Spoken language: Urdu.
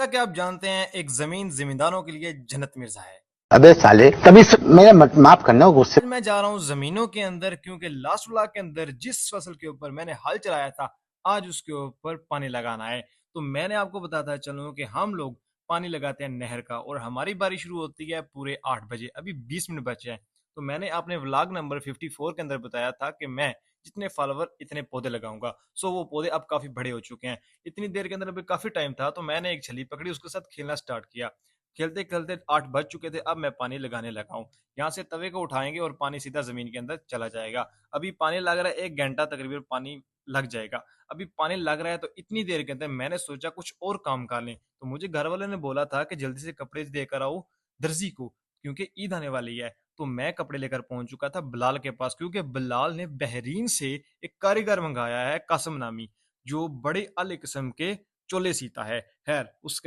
جیسا کہ آپ جانتے ہیں ایک زمین زمینداروں کے لیے جنت مرزا ہے۔ ابے سالے کبھی میرا معاف کرنا غصے آج میں جا رہا ہوں زمینوں کے اندر، کیونکہ لاسٹ ولاگ کے اندر جس فصل کے اوپر میں نے ہل چلایا تھا آج اس کے اوپر پانی لگانا ہے۔ تو میں نے آپ کو بتاتا چلوں کہ ہم لوگ پانی لگاتے ہیں نہر کا، اور ہماری باری شروع ہوتی ہے پورے 8 بجے، ابھی 20 منٹ بچے ہیں۔ تو میں نے اپنے ولاگ نمبر 54 کے اندر بتایا تھا کہ میں جتنے فالوور اتنے پودے لگاؤں گا۔ وہ پودے اب کافی بڑے ہو چکے ہیں۔ اتنی دیر کے اندر ابھی کافی ٹائم تھا، تو میں نے ایک چھلی پکڑی، اس کے ساتھ کھیلنا سٹارٹ کیا۔ کھیلتے کھیلتے 8 بج چکے تھے، اب میں پانی لگانے لگا ہوں۔ یہاں سے توے کو اٹھائیں گے اور پانی سیدھا زمین کے اندر چلا جائے گا۔ ابھی پانی لگ رہا ہے 1 گھنٹہ تقریباً پانی لگ جائے گا۔ ابھی پانی لگ رہا ہے تو اتنی دیر کے اندر میں نے سوچا کچھ اور کام کر لیں، تو مجھے گھر والے نے بولا تھا کہ جلدی سے کپڑے دے کر آؤ درزی کو، کیونکہ عید آنے والی ہے۔ تو میں کپڑے لے کر پہنچ چکا تھا بلال کے پاس، کیونکہ بلال نے بحرین سے ایک کاریگر منگایا ہے قاسم نامی، جو بڑے اعلی قسم کے چولے سیتا ہے۔ خیر اس کے